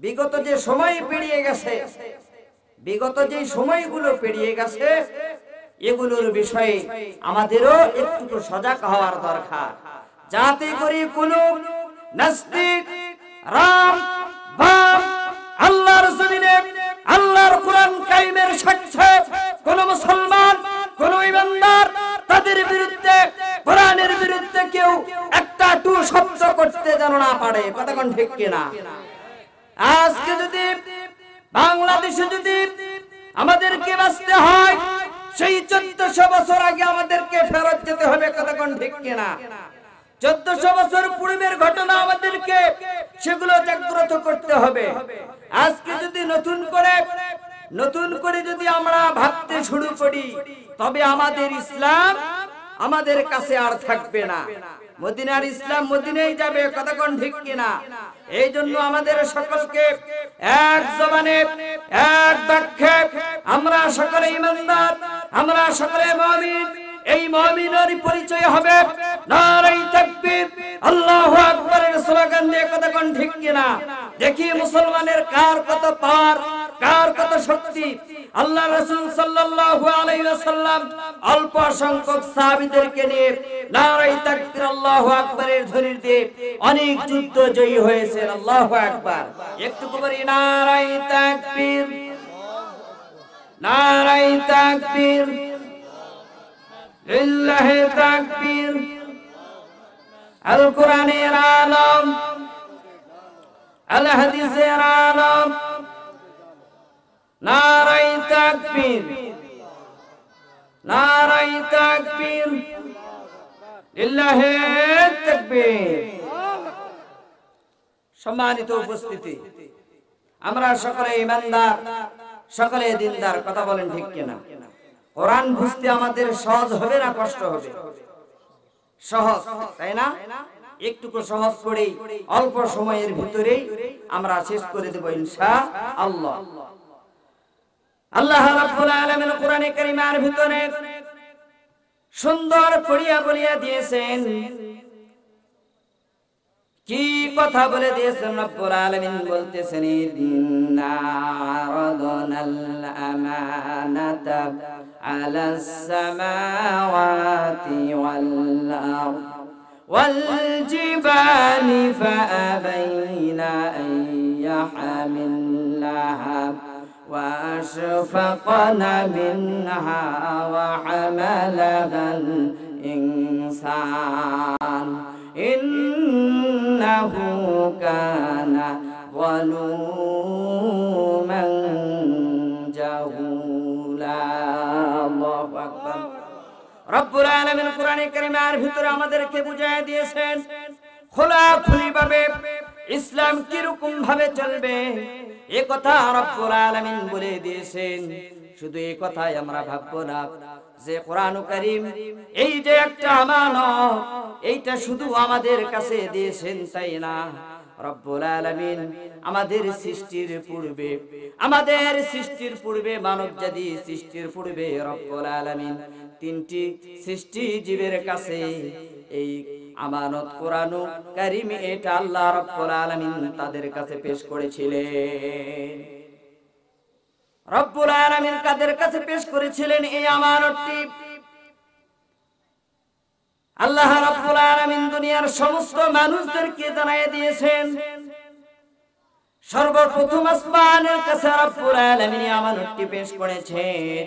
বিগত যে সময় পেরিয়ে গেছে, বিগত যে সময়গুলো পেরিয়ে গেছে, এগুলোর বিষয়ে আমাদেরও একটু সজাগ হওয়ার দরকার, যাতে করে কোনো নাস্তিক, রাম, বাম, আল্লাহর জমিনে আল্লাহর কোরআন কারিমের সাক্ষে কোন মুসলমান, কোন ইমানদার তাদের বিরুদ্ধে, কোরআনের বিরুদ্ধে কেউ একটা টু শব্দ করতে যেন না পারে। কথা কোন ঠিক কিনা? আজকে যদি বাংলাদেশে যদি আমাদেরকে বাঁচতে হয়, সেই 1400 বছর আগে আমাদেরকে ফেরত যেতে হবে। কথা কোন ঠিক কিনা? 1400 বছর পূর্বের ঘটনা আমাদেরকে সেগুলো জাগ্রত করতে হবে। আজকে যদি নতুন করে যদি আমরা ভাবতে শুরু করি, তবে আমাদের ইসলাম আমাদের কাছে আর থাকবে না। মদিনার ইসলাম মদিনায় যাবে। কথা কোন ঠিক কিনা? এই জন্য আমাদের সকলকে এক জবানে, এক বাক্যে আমরা সকলে ইমানদার, আমরা সকলে মুমিন। এই মুমিনের পরিচয় হবে নারায়ে তাকবীর, আল্লাহু আকবারের স্লোগান দিয়ে। কথা কোন ঠিক কিনা? দেখি মুসলমানের কার কত পাওয়ার, কার কত শক্তি। আল্লাহ রাসূল সাল্লাল্লাহু আলাইহি ওয়াসাল্লাম অল্প সংখ্যক সাহাবীদেরকে নিয়ে নারায়ে তাকবীর, আল্লাহু আকবারের ধ্বনি দিয়ে অনেক যুদ্ধ জয়ী হয়েছেন। আল্লাহু আকবার। একটু বলি নারায়ে তাকবীর, নারায়ে তাকবীর, লিল্লাহি তাকবীর। আল কোরআনের আলম, আল হাদিসের আলম, নারায়ে তাকবীর, নারায়ে তাকবীর, লিল্লাহি তাকবীর। সম্মানিত উপস্থিতি, আমরা সকলে ইমানদার, সকলে দিনদার। কথা বলেন ঠিক কিনা? কোরআন বুঝতে আমাদের সহজ হবে না কষ্ট হবে? সহজ, তাই না? একটু সহজ করে অল্প সময়ের ভিতরেই আমরা শেষ করে দেব ইনশাআল্লাহ। আল্লাহ রাব্বুল আলামিন কোরআনে কারীমের ভিতরে সুন্দর করিয়া বলিয়া দিয়েছেন। কি কথা বলে দিয়েছেন রব্বুল আলামিন? বলতেছেন ইন্না আরাদনাল আমানাতা আলাস সামাওয়াতি ওয়াল আরদ ওয়াল জিবালি ফাআবাইনা আন ইয়াহমিলাহা ওয়া আশফাকনা মিনহা ওয়া হামালাহাল ইনসান ইন্নাহু কানা যালুমান জাহুলা। আল্লাহু আকবার। রব্বুল আলামিন কোরআনে কারীমের ভিতরে আমাদেরকে বুঝিয়ে দিয়েছেন খোলাখুলি ভাবে ইসলাম কি রকম ভাবে চলবে। এই কথা রব্বুল আলামিন বলে দিয়েছেন। শুধু এই কথাই আমরা ভাববো না যে কোরআন কারীম এই যে একটা আমানত, এইটা শুধু আমাদের কাছে দিয়েছেন তাই না। রব্বুল আলামিন আমাদের সৃষ্টির পূর্বে মানব জাতি সৃষ্টির পূর্বে রব্বুল আলামিন তিনটি সৃষ্টি জীবের কাছে এই আমানত কোরআন কারীম এটা আল্লাহ রব্বুল আলামিন তাদের কাছে পেশ করেছিলেন। রব্বুল আলামিন কাদের কাছে পেশ করেছিলেন এই আমানতটি? আল্লাহ রাব্বুল আলামিন দুনিয়ার সমস্ত মানুষদেরকে জানিয়ে দিয়েছেন। সর্বপ্রথম আসমানের কাছে রব্বুল আলামিন আমানতটি পেশ করেছেন।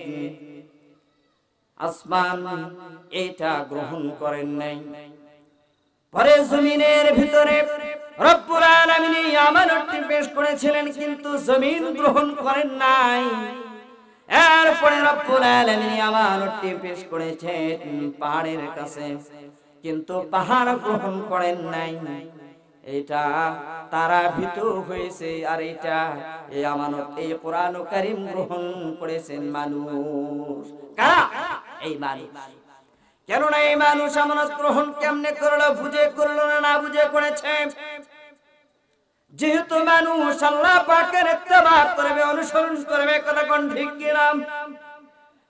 আসমান এটা গ্রহণ করেন নাই। পরে জমিনের ভিতরে রব্বুল আলামিন আমানতটি পেশ করেছিলেন, কিন্তু জমিন গ্রহণ করেন নাই। এরপরে রব্বুল আলামিন আমানতটি পেশ করেছেন পাহাড়ের কাছে, কিন্তু পাহাড় গ্রহণ করেন নাই। এটা তারা ভীত হয়েছে। আর এটা এই আমানত, এই কোরআন কারীম গ্রহণ করেছেন মানুষ। কারা? এই মানুষ। কেননা এই মানুষ আমানত গ্রহণ কেমনে করলো? বুঝে করলো না, না বুঝে করেছে। যেহেতু মানুষ আল্লাহ পাকের ইত্তেবা করবে, অনুসরণ করবে। কথা কোন ঠিক কিনা?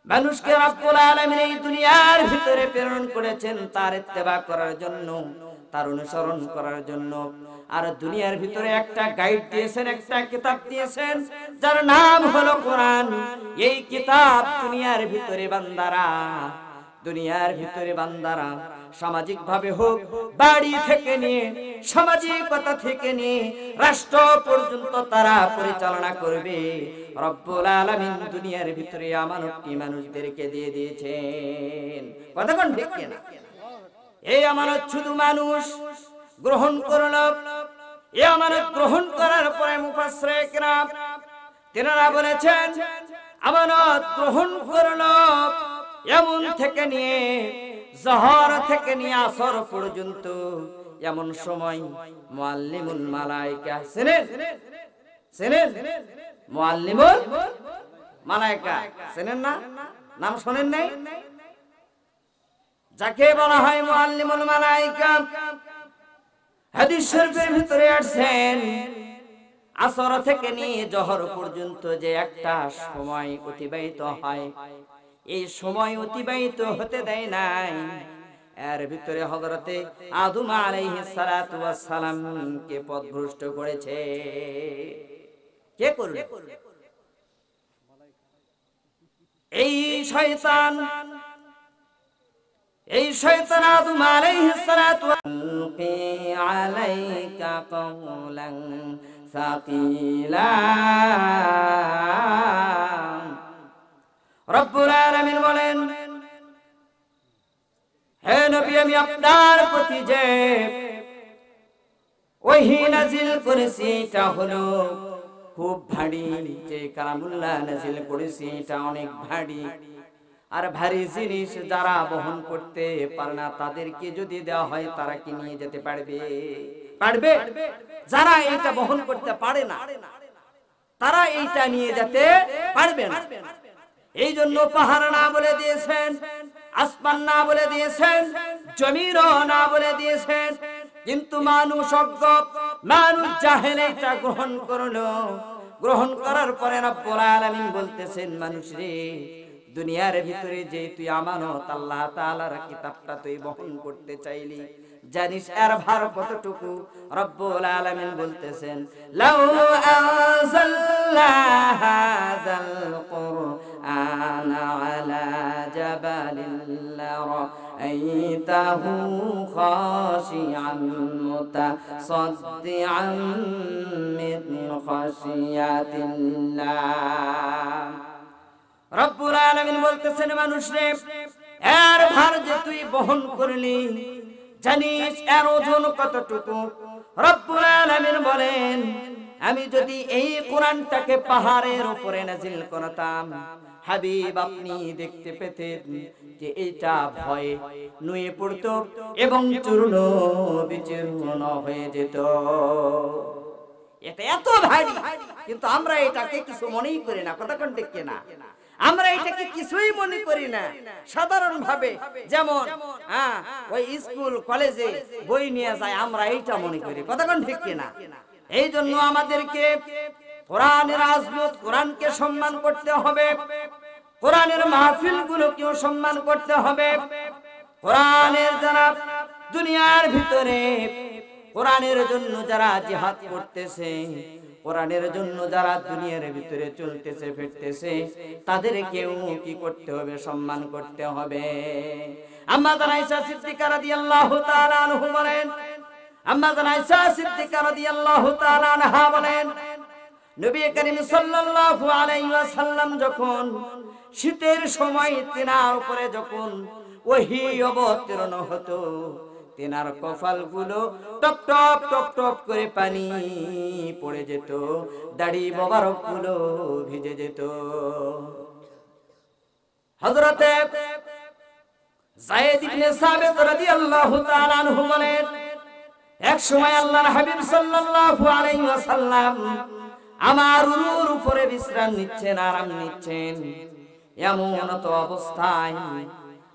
মানুষকে রব্বুল আলামিন এই দুনিয়ার ভিতরে প্রেরণ করেছেন তার ইত্তেবা করার জন্য, তার অনুসরণ করার জন্য। আর দুনিয়ার ভিতরে একটা গাইড দিয়েছেন, একটা কিতাব দিয়েছেন যার নাম হলো কোরআন। এই কিতাব দুনিয়ার ভিতরে বান্দারা সামাজিক ভাবে হোক, বাড়ি থেকে নিয়ে সামাজিকতা থেকে নিয়ে রাষ্ট্র পর্যন্ত তারা পরিচালনা করবে। রব্বুল আলামিন দুনিয়ার ভিতরে আমানতটি মানুষদেরকে দিয়ে দিয়েছেন। কতক্ষণ ঠিক কিনা? এই আমানত শুধু মানুষ গ্রহণ করলো। এই আমানত গ্রহণ করার পরে মুফাসসিরে কিরাম তেনারা বলেছেন আমানত গ্রহণ করলো এমন থেকে নিয়ে জহর থেকে নিয়ে আসর পর্যন্ত, এমন সময় মুআল্লিমুল মালায়েকা চেনেন মুআল্লিমুল মালায়েকা চেনেন না? নাম শোনেন নাই? যাকে বলা হয় মুআল্লিমুল মালায়েকা, হাদিস শরীফের ভিতরে আসেন আসর থেকে নিয়ে জহর পর্যন্ত যে একটা সময় অতিবাহিত হয়, এই সময় অতিবাহিত হতে দেয় নাই। এর ভিতরে হযরতে আদম আলাইহিস সালাতু ওয়াস সালামকে পথভ্রষ্ট করেছে। কে করবে? এই শয়তান আদম আলাইহিস সালাতু আলকি আলাইকা কওলান সাকিলা। রব্বুল আলামিন বলেন, হে নবী, আমি আপনার প্রতি যে ওহী নাজিল করেছি এটা হলো খুব ভারী। যে কালামুল্লাহ নাজিল করেছি এটা অনেক ভারী। আর ভারী জিনিস যারা বহন করতে পারে না তাদেরকে যদি দেওয়া হয় তারা কি নিয়ে যেতে পারবে? যারা এটা বহন করতে পারে না তারা এইটা নিয়ে যেতে পারবে না। এই জন্য পাহাড় না বলে দিয়েছেন, আসমান না বলে দিয়েছেন, জমিনও না বলে দিয়েছেন। কিন্তু মানুষ অজ্ঞ, মানুষ জাহেল এটা গ্রহণ করলো। গ্রহণ করার পরে রব্বুল আলামিন বলতেছেন, মানুষ রে, দুনিয়ার ভিতরে যে তুই আমানত আল্লাহ তাআলার কিতাবটা তুই বহন করতে চাইলি, জানিস এর ভার কতটুকু? রব্বুল আলামিন বলতেছেন, লাউ আনজালনা হাযাল কুরআনা আলা জাবালিন লারাআইতাহু খাশিআন মুতাসাদ্দিআন মিন খাশিয়াতিল্লাহ। রব্বুল আলামিন বলতেছেন, মানুষ রে, এর ভার যে তুই বহন করলি, জানিস এর ওজন কতটুকু? রব্বুল আলামিন বলেন, আমি যদি এই কোরআনটাকে পাহাড়ের উপরে নাজিল করতাম, হাবিব আপনি দেখতে পেতেন যে এটা ভয়ে নুয়ে পড়তো এবং চূর্ণ বিচূর্ণ হয়ে যেত। এটা এত ভারী, কিন্তু আমরা এটাকে কিছু মনেই করি না। কতক্ষণ ঠিক কিনা? আমরা এটাকে কিছুই মনে করি না। সাধারণ ভাবে যেমন ওই স্কুল কলেজে বই নিয়ে যায়, আমরা এইটা মনে করি। কতক্ষণ ঠিক কিনা? এই জন্য আমাদেরকে কোরআনের আজমত, কোরআনকে সম্মান করতে হবে, কোরআনের মাহফিল গুলোকেও সম্মান করতে হবে। কোরআনের যারা দুনিয়ার ভিতরে কোরআনের জন্য যারা জিহাদ করতেছে, কোরআনের জন্য যারা দুনিয়ার ভিতরে চলতেছে ফিরতেছে, তাদেরকেও কি করতে হবে? সম্মান করতে হবে। আম্মা জান আয়েশা সিদ্দিকা রাদিয়াল্লাহু তাআলা আনহা বলেন, আম্মা জান আয়েশা সিদ্দিকা রাদিয়াল্লাহু তাআলা আনহা বলেন, নবী করিম সাল্লাল্লাহু আলাইহি ওয়াসাল্লাম যখন শীতের সময় তিনার উপরে যখন ওহী অবতীর্ণ হতো, তিনার কপালগুলো টপ টপ টপ টপ করে পানি পড়ে যেত, দাড়ি মোবারকগুলো ভিজে যেত। হযরতে যায়েদ ইবনে সাবিত রাদিয়াল্লাহু তাআলা আনহু বলেন, এক সময় আল্লাহর হাবিব সাল্লাল্লাহু আলাইহি ওয়াসাল্লাম আমার উরুর উপরে বিশ্রাম নিচ্ছেন, আরাম নিচ্ছেন। এমন তো অবস্থায়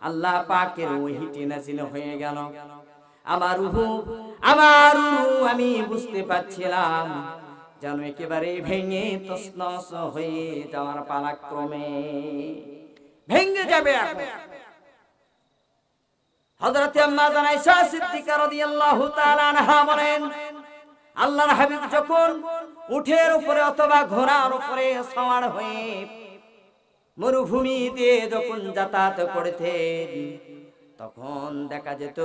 আল্লাহ পাকের ওহীটি নাযিল হয়ে গেল। আমার রূহ আমি বুঝতে পারছিলাম যেন একেবারে ভেঙে তছনছ হয়ে যাওয়ার পালাক্রমে ভেঙে যাবে। হযরত আম্মা জান আয়েশা সিদ্দিকা রাদিয়াল্লাহু তাআলা আনহা বলেন, আল্লাহর হাবিব যখন উটের উপরে অথবা ঘোড়ার উপরে সওয়ার হয়ে মরুভূমি দিয়ে যখন যাতায়াত করতেন, তখন দেখা যেত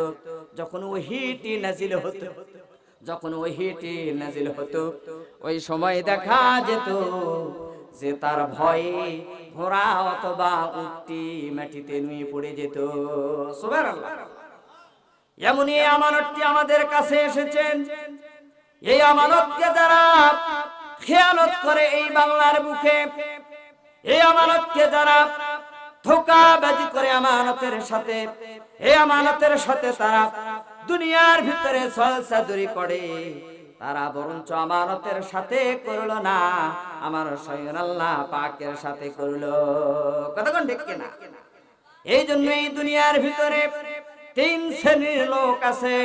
যখন ওহীটি নাজিল হতো, ওই সময় দেখা যেত যে তার ভয়ে ঘোড়া অথবা উটটি মাটিতে নুয়ে পড়ে যেত। সুবহানাল্লাহ। এমনই আমানতটি আমাদের কাছে এসেছেন। এই আমানতকে যারা খেয়ানত করে এই বাংলার বুকে, এই আমানতকে যারা ধোঁকাবাজি করে আমানতের সাথে, এই আমানতের সাথে তারা দুনিয়ার ভিতরে ছলচাতুরি করে, তারা বরঞ্চ আমানতের সাথে করলো না, আমার স্বয়ং আল্লাহ পাকের সাথে করলো। কতক্ষণ ঠিক কিনা? এই জন্য এই দুনিয়ার ভিতরে তিন শ্রেণীর লোক আছে।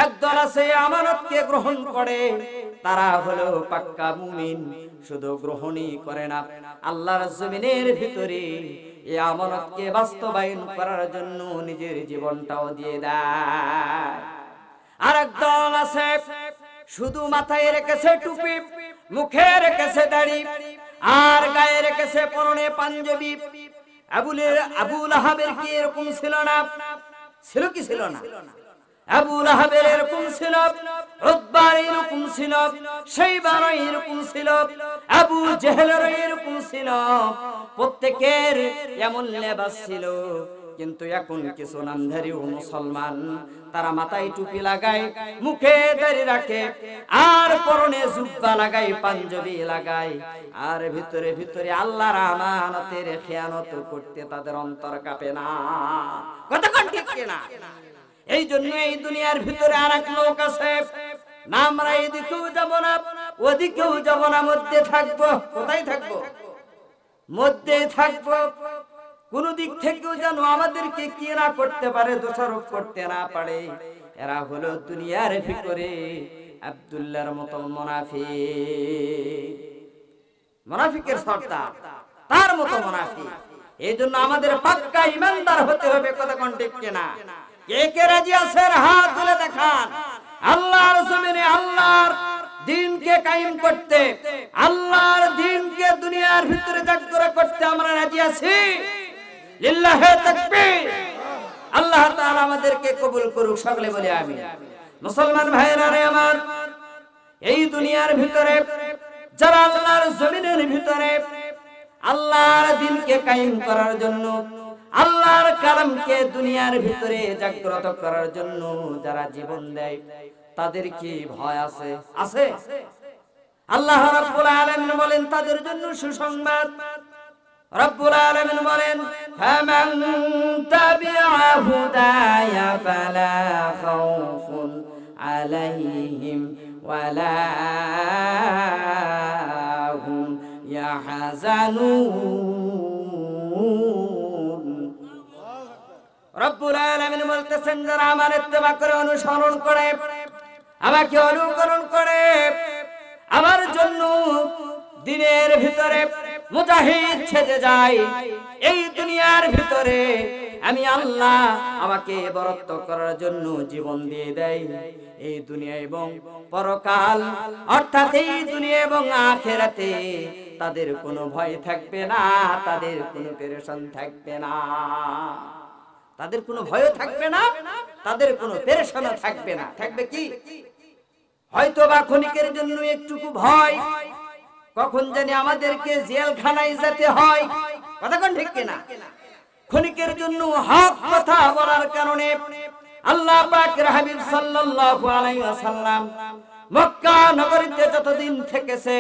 একদল আছে আমানতকে গ্রহণ করে, তারা হলো পাক্কা মুমিন, শুধু গ্রহণই করে না, আল্লাহর জমিনের ভিতরে এই আমানতকে বাস্তবায়ন করার জন্য নিজের জীবনটাও দিয়ে দেয়। আর একদল আছে শুধু মাথায় রেখেছে টুপি, মুখে রেখেছে দাড়ি, আর গায়ে রেখেছে পরনে পাঞ্জাবি। আবু লাহাবের কি এরকম ছিল না? ছিল কি ছিল না? আবু লাহাবের এরকম ছিল, উতবার এরকম ছিল, শাইবার এরকম ছিল, আবু জেহেলের এরকম ছিল। প্রত্যেকের এমন লেবাস ছিল। কিন্তু এখন কিছু নামধারী মুসলমান, তারা মাথায় টুপি লাগায়, মুখে দাড়ি রাখে, আর পরনে জুব্বা লাগায়, পাঞ্জাবি লাগায়, আর ভিতরে ভিতরে আল্লাহর আমানতের খেয়ানত করতে তাদের অন্তর কাঁপে না। কতক্ষণ ঠিক কিনা? এই জন্য এই দুনিয়ার ভিতরে আর এক লোক আছে, না আমরা এদিকেও যাব না ওদিকেও যাব না, মধ্যে থাকবো। কোথায় থাকবো? মধ্যে থাকবো। কোন দিক থেকেও যেন আমাদেরকে কি না করতে পারে, দোষারোপ করতে না পারে। এরা হলো দুনিয়ার ভিতরে আব্দুল্লাহর মতো মুনাফিকের সর্দার, তার মতো মুনাফিক। এই জন্য আমাদের পাক্কা ইমানদার হতে হবে। কতক্ষণ ঠিক কিনা? কে কে রাজি আছেন হাত তুলে দেখান। আল্লাহর জমিনে আল্লাহর দ্বীনকে কায়েম করতে, আল্লাহর দ্বীনকে দুনিয়ার ভিতরে জাগ্রত করতে আমরা রাজি আছি। লিল্লাহি তাকবীর। আল্লাহ তাআলা আমাদেরকে কবুল করুক, সকলে বলি আমিন। মুসলমান ভাইরা রে আমার, এই দুনিয়ার ভিতরে যারা আল্লাহর জমিনের ভিতরে আল্লাহর দ্বীনকে কায়েম করার জন্য, আল্লাহর কালামকে দুনিয়ার ভিতরে জাগ্রত করার জন্য যারা জীবন দেয়, তাদের কি ভয় আছে? আছে। আল্লাহ রাব্বুল আলামিন বলেন তাদের জন্য সুসংবাদ। রব্বুল আলামিন বলেন, ফামান তাবিআ হুদায়া ফালা খাউফুন আলাইহিম ওয়ালা হুম ইয়াহজানুন। রব্বুল আলামিন বলতেছেন, যারা আমার ইত্তেবা করে, অনুসরণ করে, আমাকে অনুকরণ করে, আমার জন্য দিনের ভিতরে মুজাহিদ ছেড়ে যায়, এই দুনিয়ার ভিতরে আমি আল্লাহ আমাকে বরত্ব করার জন্য জীবন দিয়ে দেয়, এই দুনিয়া এবং পরকাল, অর্থাৎ এই দুনিয়া এবং আখিরাতে তাদের কোনো ভয় থাকবে না, তাদের কোনো পেরেশান থাকবে না, তাদের কোনো ভয় থাকবে না, তাদের কোনো পেরেশান থাকবে না। থাকবে কি? হয়তো বা ক্ষণিকের জন্য একটুকু ভয়, কখন জানি আমাদেরকে জেলখানায় যেতে হয়। কতক্ষণ ঠিক কিনা? ক্ষণিকের জন্য হক কথা বলার কারণে আল্লাহ পাকের হাবিব সাল্লাল্লাহু আলাইহি ওয়াসাল্লাম মক্কা নগরীতে যতদিন থেকেছে,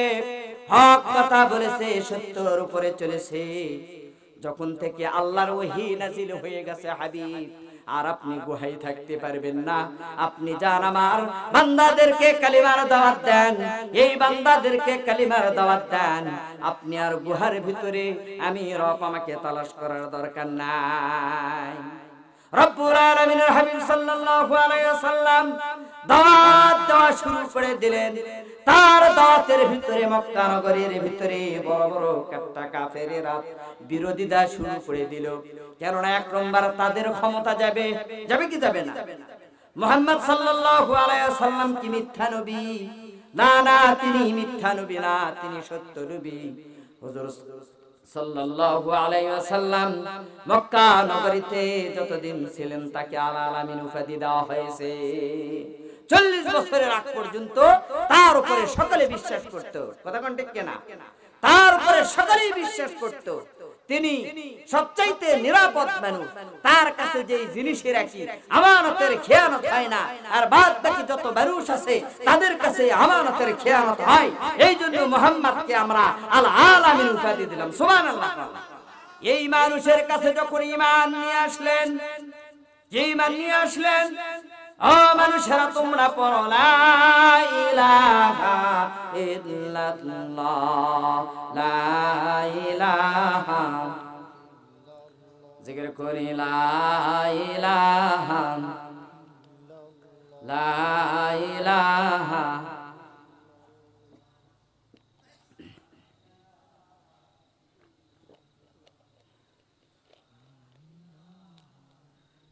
হক কথা বলেছে, সত্যের উপরে চলেছে। যখন থেকে আল্লাহর ওহী নাযিল হয়ে গেছে, হাবিব আর আপনি গুহায় থাকতে পারবেন না। আপনি যান আমার বান্দাদেরকে কালিমার দাওয়াত দেন, এই বান্দাদেরকে কালিমার দাওয়াত দেন। আপনি আর গুহার ভিতরে আমি রব আমাকে তালাশ করার দরকার নাই। রব্বুল আলামিনের হাবিব সাল্লাল্লাহু আলাইহি ওয়াসাল্লাম দাওয়াত দেওয়া শুরু করে দিলেন। তার দাওয়াতের ভিতরে মক্কা নগরীর ভিতরে বড় বড় কাফেরেরা বিরোধিতা শুরু করে দিল। কেননা এক নম্বর তাদের ক্ষমতা যাবে কি যাবে না? মুহাম্মদ সাল্লাল্লাহু আলাইহি ওয়াসাল্লাম কি মিথ্যা নবী? না না, তিনি মিথ্যা নবী না, তিনি সত্য নবী। হুজুর সাল্লাল্লাহু আলাইহি ওয়াসাল্লাম মক্কা নগরীতে যতদিন ছিলেন তাকে আল আলামিন উপাধি দেওয়া হয়েছে। 40 বছরের আগ পর্যন্ত তার উপরে সকলে বিশ্বাস করত। কথা কোন ঠিক কিনা? তার উপরে সকলেই বিশ্বাস করত তিনি সবচাইতে নিরাপদ মানুষ। তার কাছে যে জিনিসের একই আমানতের খেয়ানত হয় না, আর বাদ বাকি যত মানুষ আছে তাদের কাছে আমানতের খেয়ানত হয়। এই জন্য মুহাম্মদকে আমরা আল আলামিন উপাধি দিলাম। সুবহানাল্লাহ। এই মানুষের কাছে যখন ঈমান নিয়ে আসলেন, যে ঈমান নিয়ে আসলেন, ও মানুষেরা তোমরা পড়ো লা ইলাহা ইল্লাল্লাহ, লা ইলাহা, জিকির করি লা ইলাহা, লা ইলাহা।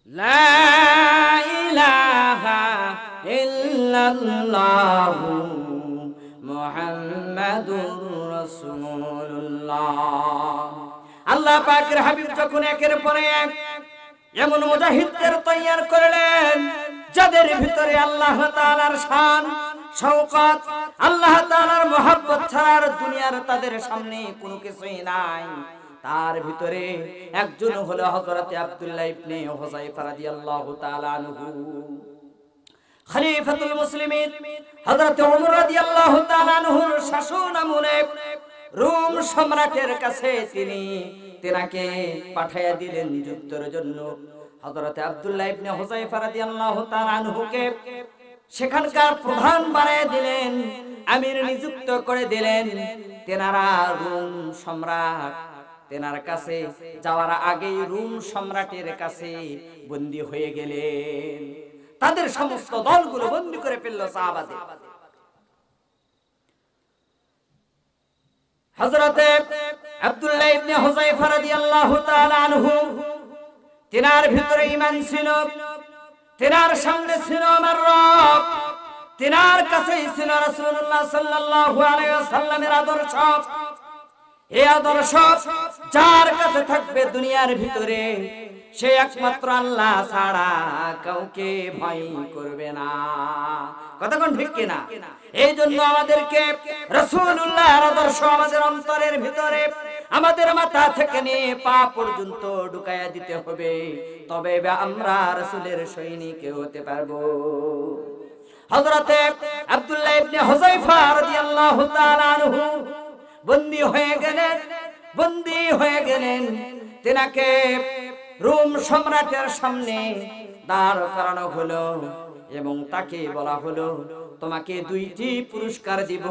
লা ইলাহা ইল্লাল্লাহু মুহাম্মাদুর রাসূলুল্লাহ। আল্লাহ পাকের হাবিব যখন একের পর এক এমন মুজাহিদদের তৈয়ার করলেন যাদের ভিতরে আল্লাহ তাআলার শান, শওকত, আল্লাহ তাআলার মহব্বত ছাড়া দুনিয়ার তাদের সামনে কোনো কিছুই নাই, তার ভিতরে একজন হলো হযরত আব্দুল্লাহ ইবনে হুযায়ফা রাদিয়াল্লাহু তাআলা আনহু। খলিফাতুল মুসলিমিন হযরত ওমর রাদিয়াল্লাহু তাআলা আনহুর শাসন আমলে রোম সম্রাটের কাছে তিনাকে পাঠিয়ে দিলেন যুদ্ধের জন্য। হযরত আব্দুল্লাহ ইবনে হুযায়ফা রাদিয়াল্লাহু তাআলা আনহুকে সেখানকার প্রধান বানিয়ে দিলেন, আমির নিযুক্ত করে দিলেন। তেনারা রোম সম্রাট, তেনার কাছে যাওয়ার আগেই রোম সম্রাটের কাছে বন্দী হয়ে গেলেন। তাদের সমস্ত দলগুলো বন্দী করে ফেলল সাহাবাদের। হযরত আব্দুল্লাহ ইবনে হুযায়ফা রাদিয়াল্লাহু তাআলা আনহু, তিনার ভিতরে ঈমান ছিল, তিনার সামনে ছিল আমার রব, তিনার কাছেই ছিল রাসূলুল্লাহ সাল্লাল্লাহু আলাইহি ওয়াসাল্লামের আদর্শ। এই আদর্শ যার কাছে থাকবে দুনিয়ার ভিতরে, সে একমাত্র আল্লাহ ছাড়া কাউকে ভয় করবে না। কথা কোন ঠিক কিনা? এই জন্য আমাদেরকে রাসূলুল্লাহর আদর্শ আমাদের অন্তরের ভিতরে, আমাদের মাথা থেকে নিয়ে পা পর্যন্ত ঢুকায়া দিতে হবে, তবে আমরা রাসূলের সৈনিক হতে পারবো। হযরত আব্দুল্লাহ ইবনে হুযায়ফা রাদিয়াল্লাহু তাআলা আনহু বন্দী হয়ে গেলেন। তিনাকে রোম সম্রাটের সামনে দাঁড় করানো হলো এবং তাকে বলা হলো, তোমাকে 2টি পুরস্কার দিব,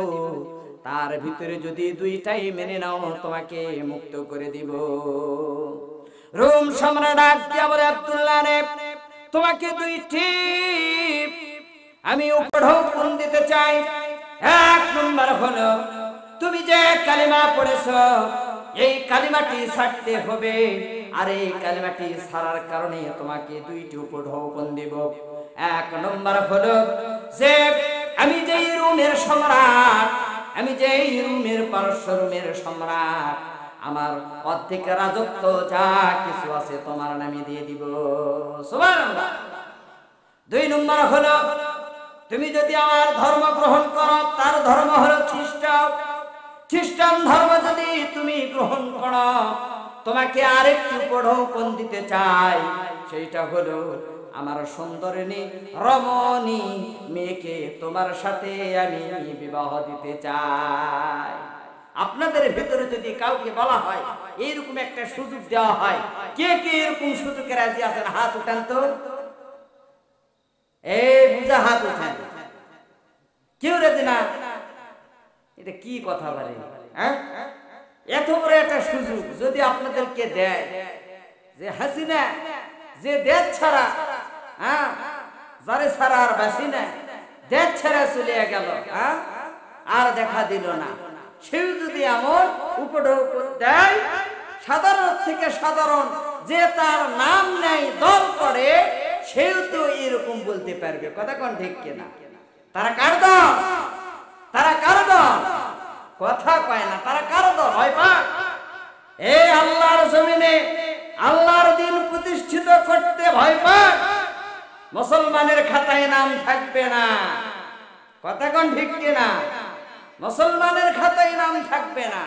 তার ভিতরে যদি 2টাই মেনে নাও তোমাকে মুক্ত করে দিব। রোম সম্রাট ডাক দিয়া বলে, আব্দুল্লাহ রে, তোমাকে 2টি আমি উপঢৌকন দিতে চাই। 1 নম্বর হলো, তুমি যে কালিমা পড়েছো এই কালিমাটি ছাড়তে হবে, আর এই কালিমাটি ছাড়ার কারণে তোমাকে 2টি উপঢৌকন দেব। 1 নম্বর হলো যে আমি যেই রোমের সম্রাট, আমি যেই রোমের পারস্য রোমের সম্রাট, আমার অর্ধেক রাজত্ব যা কিছু আছে তোমার নামে দিয়ে দিব। সুবহানাল্লাহ। 2 নম্বর হলো, তুমি যদি আমার ধর্ম গ্রহণ করো, তার ধর্ম হলো খ্রিস্টান ধর্ম যদি তুমি গ্রহণ করো, তোমাকে আরেকটি উপঢৌকন দিতে চাই, সেইটা হলো আমার সুন্দরিনী রমণী মেয়েকে তোমার সাথে আমি বিবাহ দিতে চাই। আপনাদের ভিতরে যদি কাউকে বলা হয় এইরকম একটা সুযোগ দেওয়া হয়, কে কে এরকম সুযোগে রাজি আছেন? হাত উঠান তো। এই বুঝা হাত উঠান। কেউ রাজি না? এটা কি কথা বলে? এত বড় একটা সুযোগ যদি আপনাদেরকে দেয়, যে হাসিনা যে দেশ ছাড়া, যারে ছাড়া আর বাসি না, দেশ ছাড়া চলে গেল, আর দেখা দিল না, সেও যদি এমন উপঢৌকন দেয়, সাধারণ থেকে সাধারণ যে তার নাম নেই দল করে, সেও তো এরকম বলতে পারবে। কথা কোন ঠিক কিনা? তারা কার দল? তারা কার দল? কথা কয় না। তারা কার দল? ভয় পাক। এই আল্লাহর জমিনে আল্লাহর দিন প্রতিষ্ঠিত করতে ভয় পাক, মুসলমানের খাতায় নাম থাকবে না। কথা কোন ঠিক কিনা? মুসলমানের খাতায় নাম থাকবে না।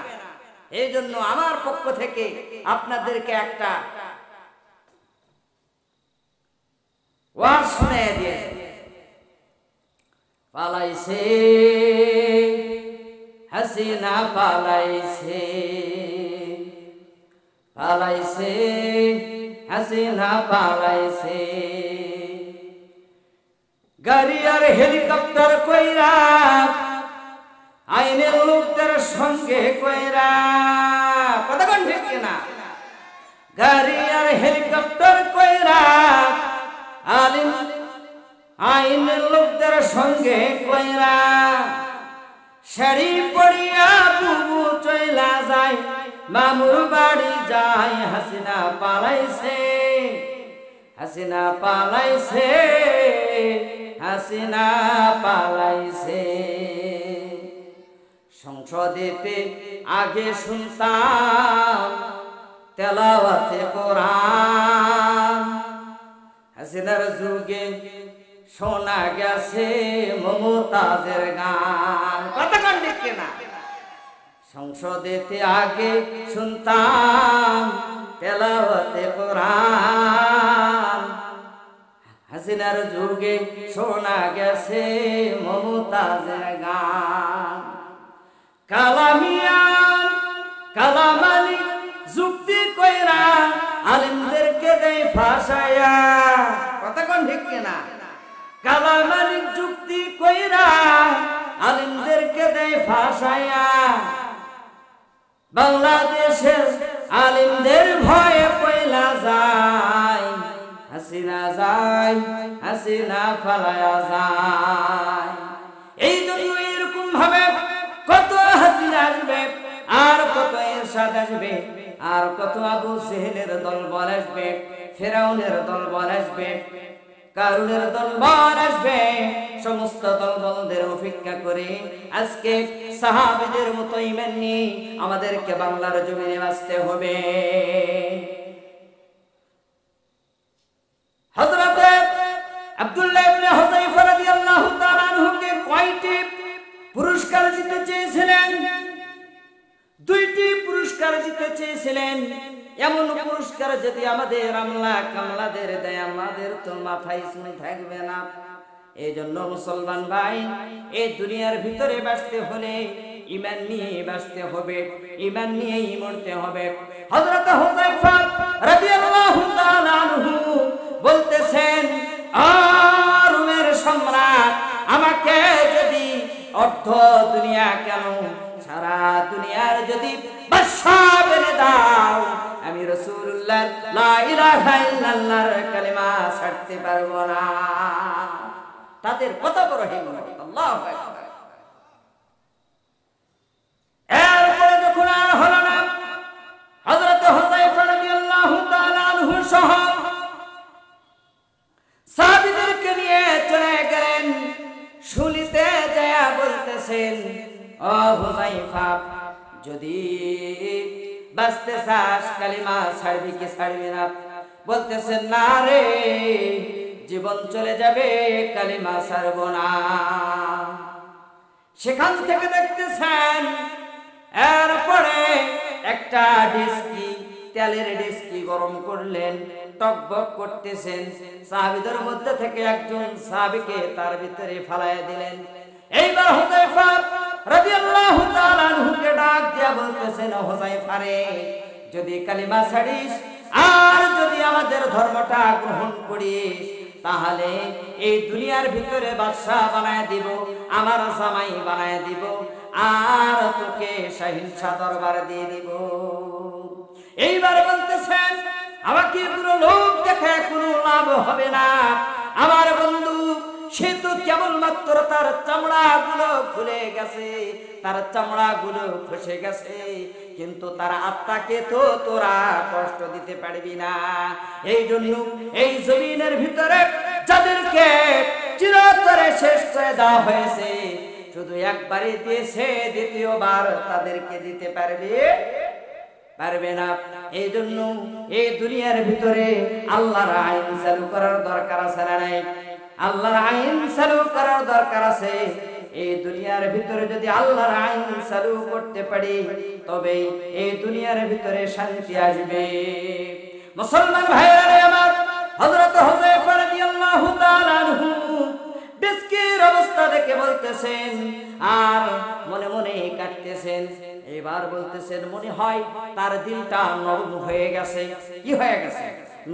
এই জন্য আমার পক্ষ থেকে আপনাদেরকে একটা ওয়াজ শুনিয়ে দিয়ে, পালাইছে হাসিনা, পালাইছে, পালাইছে হাসিনা, পালাইছে, গাড়ি আর হেলিকপ্টার কইরা, আইনের লোকদের সঙ্গে কইরা। কথা কোন ঠিক কিনা? গাড়ি আর হেলিকপ্টার কইরা, আলিম আইনের লোকদের সঙ্গে কইরা, শাড়ি পড়িয়া বুবু চইলা যায়, মামুর বাড়ি যায়। হাসিনা পালাইছে, হাসিনা পালাইছে, হাসিনা পালাইছে। সংসদেতে আগে শুনতাম তেলাওয়াতে কোরআন, হাসিনার যুগে শোনা গেছে মমতাজের গান। কথা কোন ঠিক কিনা? সংসদেতে আগে শুনতাম তেলাওয়াতে কোরআন, হাসিনার যুগে শোনা গেছে মমতাজের গান। কালামিয়ান কালামালি যুক্তি কইরা, আলিমদেরকে দেয় ফাঁসায়া। কথা কোন ঠিক কিনা? কালামালি যুক্তি কইরা, আলিমদেরকে দেয় ফাঁসায়া। বাংলাদেশের আলিমদের ভয়ে পয়লা যায়, হাসিনা যায়, হাসিনা পালায়া যায়। এই জন্য এরকম ভাবে কত হাসিনা আসবে, আর কত এরশাদ আসবে, আর কত আবু জেহেলের দলবল আসবে, ফেরাউনের দলবল আসবে, কারুনের দলবল আসবে। সমস্ত দলবলদের অপেক্ষা করে আজকে সাহাবীদের মতো ঈমান নিয়ে আমাদেরকে বাংলার জমিনে বাঁচতে হবে। হযরত আব্দুল্লাহ ইবনে হুযায়ফা রাদিয়াল্লাহু তাআলা আনহুকে কয়টি পুরস্কার দিতে চেয়েছিলেন? দুইটি পুরস্কার দিতে চেয়েছিলেন। এমন পুরস্কার যদি আমাদের আমলা কামলাদের দেয়, আমাদের তো মাথায় শুনে থাকবে না। এই জন্য মুসলমান ভাই, এই দুনিয়ার ভিতরে বাঁচতে হলে ঈমান নিয়ে বাঁচতে হবে, ঈমান নিয়েই মরতে হবে। হযরত হুযায়ফা রাদিয়াল্লাহু তাআলা আনহু বলতেছেন, রোমের সম্রাট, আমাকে যদি অর্ধ দুনিয়া কেন সারা দুনিয়ার যদি বাদশাহ বেনে দাও, আমি রাসূলুল্লাহ লা ইলাহা ইল্লাল্লাহর কালিমা ছাড়তে পারবো না। তাদের কত বড় হিম্মত! আল্লাহু আকবার। এরপরে যখন আর হলো না, হযরত হুযায়ফা রাদিয়াল্লাহু তাআলা আনহু সহ সাহাবীদেরকে নিয়ে চলে গেলেন। শুলিতে যায় বলতেছেন, ও হুযায়ফা, যদি বাঁচতে চাস কালিমা ছাড়বি কি ছাড়বি না? বলতেছেন, না রে, জীবন চলে যাবে, কালিমা ছাড়বো না। সেখান থেকে দেখতেছেন, এরপরে একটা ডিস্কি, তেলের ডিস্কি গরম করলেন, টকবক করতেছেন। সাহাবীদের মধ্যে থেকে একজন সাহাবীকে তার ভিতরে ফালাইয়া দিলেন। এইবার হুযায়ফা রাদিয়াল্লাহু তাআলা আনহুকে ডাক দিয়া বলতেছেন, হুযায়ফা রে, যদি কালিমা ছাড়িস আর যদি আমাদের ধর্মটা গ্রহণ করিস, তাহলে এই দুনিয়ার ভিতরে বাদশাহ বানায় দিব, আমার জামাই বানায় দিব, আর তোকে শাহিনশাহ দরবার দিয়ে দিব। এইবার বলতেছেন, আমাকে পুরো লোক দেখে কোনো লাভ হবে না। আমার বন্ধু সে তো কেবলমাত্র তার চামড়াগুলো খুলে গেছে, তার চামড়াগুলো খসে গেছে, কিন্তু তার আত্মাকে তো তোরা কষ্ট দিতে পারবি না। এই জন্য এই জমিনের ভিতরে যাদেরকে চিরতরে শেষ করে দেওয়া হয়েছে, শুধু একবারই দিয়েছে, দ্বিতীয়বার তাদেরকে দিতে পারবে না। এই জন্য এই দুনিয়ার ভিতরে আল্লাহর আইন চালু করার দরকার আছে না নাই? আল্লাহর আইন চালু করার দরকার আছে। এই দুনিয়ার ভিতরে যদি আল্লাহর আইন চালু করতে পারি, তবে এই দুনিয়ার ভিতরে শান্তি আসবে। মুসলমান ভাইরা আমার, হযরত হুযায়ফা রাদিয়াল্লাহু তাআলা আনহু বিস্কির অবস্থা দেখে বলতেছেন, আর মনে মনে কাটতেছেন। এবার বলতেছেন, মনে হয় তার দিলটা নরম হয়ে গেছে। কি হয়ে গেছে?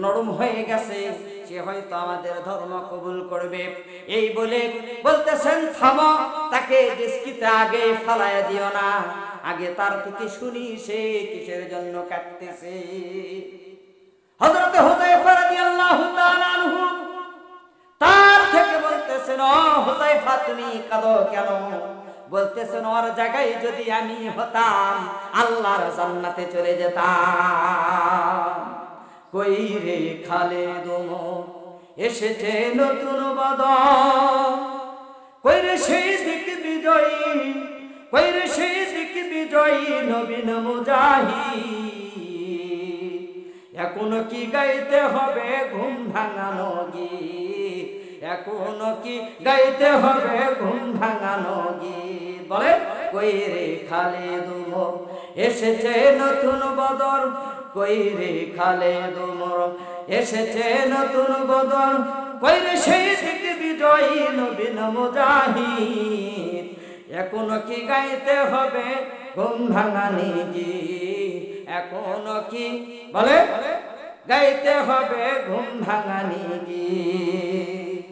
নরম হয়ে গেছে, সে হয়তো আমাদের ধর্ম কবুল করবে। এই বলে বলতেছেন, থামো, তাকে বিস্কিতে আগে ফালায়া দিও না, আগে তার থেকে শুনি সে কিসের জন্য কাটতেছে। হযরত হুযায়ফা রাদিয়াল্লাহু তাআলা আনহু তার থেকে বলতেছেন, ও হুযায়ফা, তুমি কাঁদো কেন? বলতেছেন, ওর জায়গায় যদি আমি হতাম, আল্লাহর জান্নাতে চলে যেতাম। কই রে খালেদ ওমর, এসেছে নতুন বদন, কই রে সেই দিক বিজয়ী, কই রে সেই দিক বিজয়ী নবীন মুজাহিদ। এখনো কি গাইতে হবে ঘুম ভাঙানো গীত? এখনো কি গাইতে হবে ঘুম ভাঙানো গীত? বলে, কই রে খালেদ ওমর, এসেছে নতুন বদর, কই রে খালেদ ওমর, এসেছে নতুন বদর, কই রে সেই দিক বিজয়ী নবীন মুজাহিদ। এখনো কি গাইতে হবে ঘুম ভাঙানি গীত? এখনো কি, বলে, গাইতে হবে ঘুম ভাঙানি গীত।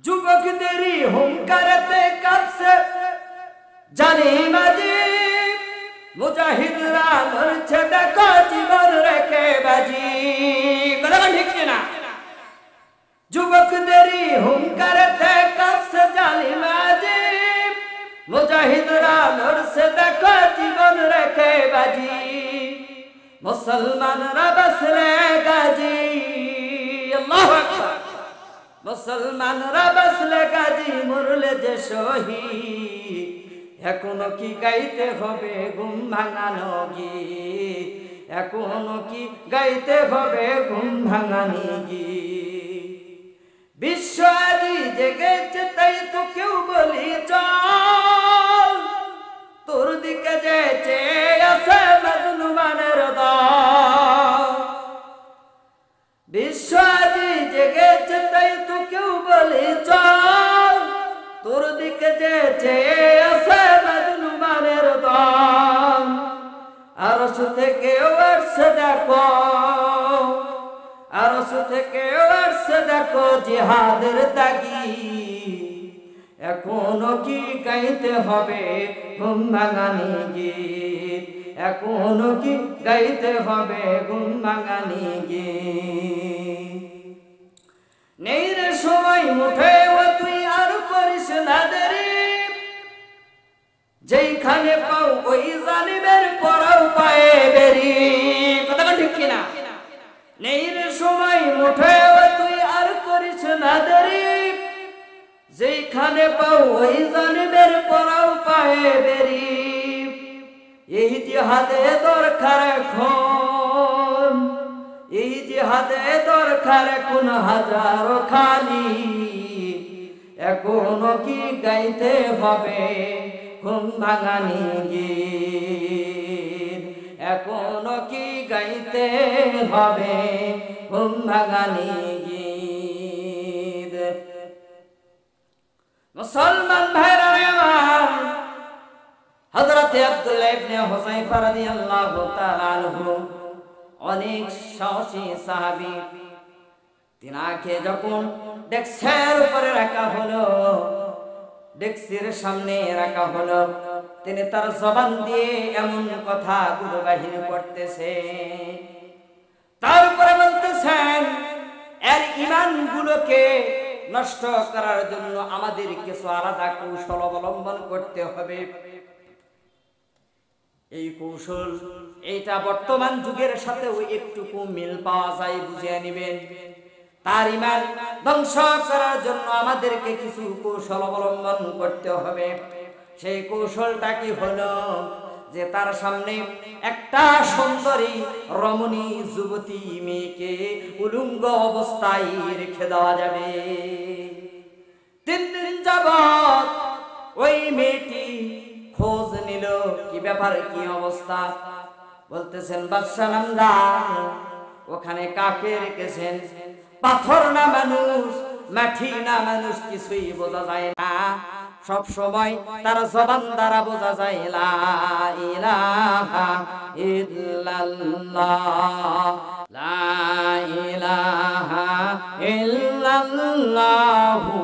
যুবকদেরই হুঙ্কারেতে কাঁপছে জালিম আজিব, মুজাহিদরা লড়ছে দেখো জীবন রেখে বাজি। কথা ঠিক না? যুবকদেরই হুঙ্কারেতে কাঁপছে জালিম আজিব, মুজাহিদরা লড়ছে দেখো জীবন রেখে বাজি। মুসলমানরা বাসলে গাজী, আল্লাহু আকবার। মুসলমানরা বাসলে গাজী, মরলে যে শহীদ। এখনো কি গাইতে হবে ঘুম ভাঙানো গীত? এখনো কি গাইতে হবে ঘুম ভাঙানি গীত? বিশ্ব আজি জেগেছে, তাই তো কেউ বলি চল, তোর দিকে যে চেয়ে আছে মাজলুমানের দল। বিশ্ব আজি জেগেছে, তাই তো কেউ বলি চল, তোর দিকে যে চেয়ে আছে মাজলুমানের দল। আরশ থেকে আসছে দেখো, আরশ থেকে আসছে দেখো জিহাদের দাগি। এখনো কি গাইতে হবে ঘুম ভাঙানি গীত? এখনো কি গাইতে হবে ঘুম ভাঙানি গীত? নেই রে সময় মুঠে তুই আর করিস না দেরি, যেইখানে পাও ওই জালিমের পরাও পায়ে বেরি। কথা ঠিক কিনা? নেই রে সময় মুঠে তুই আর করিস না দেরি, যেইখানে পাও ওই জালিমের পরাও পায়ে বেরি। এই জিহাদে দরকার এখন, এই জিহাদে দরকার কোন হাজারো খালি। এখনো কি গাইতে হবে ঘুম ভাঙানি গীত? এখনো কি গাইতে হবে ঘুম ভাঙানি গীত? মুসলমান ভাইরা আমার, হযরত আব্দুল্লাহ ইবনে হুযায়ফা রাদিয়াল্লাহু তাআলা আনহু অনেক সাহসী সাহাবী। তিনাকে যখন ডেস্কের উপরে রাখা হলো, ডেস্কের সামনে রাখা হলো, তিনি তার জবান দিয়ে এমন কথাগুলো বাহির করতেছে, তারপরে বলতেছেন, এর ঈমানগুলোকে নষ্ট করার জন্য আমাদের কিছু আলাদা কৌশল অবলম্বন করতে হবে। এই কৌশল এইটা বর্তমান যুগের সাথেও একটুকু মিল পাওয়া যায়, বুঝে নেবেন। তার ঈমান ধ্বংস করার জন্য আমাদেরকে কিছু কৌশল অবলম্বন করতে হবে। সেই কৌশলটা কি হলো, যে তার সামনে একটা সুন্দরী রমণী যুবতী মেয়েকে উলঙ্গ অবস্থায় রেখে দেওয়া যাবে। 3 দিন যাবত ওই মেয়েটি খোঁজ নিল, কি ব্যাপার, কি অবস্থা। বলতেছেন বাদশাহ নামদার ওখানে কাকে রেখেছেন? পাথর না মানুষ, মাটি না মানুষ, কিছুই বোঝা যায় না। সব সময় তার জবান দ্বারা বোঝা যায় লা ইলাহা ইল্লাল্লাহ, লা ইলাহা ইল্লাল্লাহু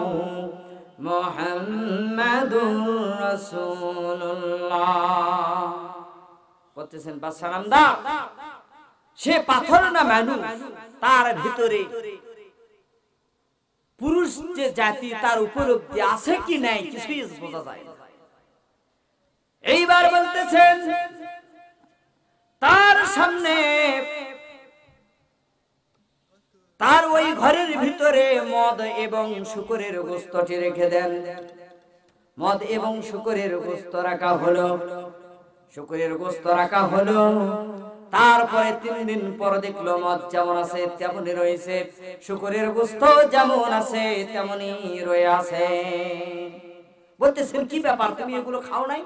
মুহাম্মাদুর রাসূলুল্লাহ। বলতেছেন বাদশাহ নামদার সে পাথর না মানুষ, তার ভিতরে পুরুষ যে জাতি তার উপলব্ধি আছে কি নাই কিছুই বোঝা যায় না। এইবার বলতেছেন তার সামনে তার ওই ঘরের ভিতরে মদ এবং শূকরের গোশতটি রেখে দেন। মদ এবং শূকরের গোশত রাখা হলো, শূকরের গোশত রাখা হলো। তারপরে 3 দিন পর দেখলো মদ যেমন আছে তেমনই রয়েছে, শূকরের গোশত যেমন আছে তেমনই রয়ে আছে। বলতেছেন কি ব্যাপার, তুমি এগুলো খাও নাই?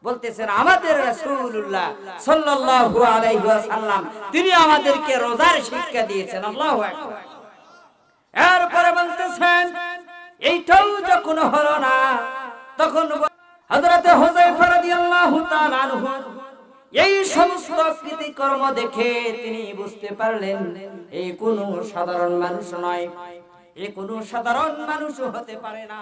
বলতেছেন আমাদের রাসূলুল্লাহ সাল্লাল্লাহু আলাইহি ওয়াসাল্লাম তিনি আমাদেরকে রোজার শিক্ষা দিয়েছেন। আল্লাহু আকবার। এরপরে বলতেছেন এইটাও যখন হলো না, তখন হযরত হুযায়ফা রাদিয়াল্লাহু তাআলা আনহু এই সমস্ত কৃতিকর্ম দেখে তিনি বুঝতে পারলেন এই কোনো সাধারণ মানুষ নয়, এই কোনো সাধারণ মানুষ হতে পারে না।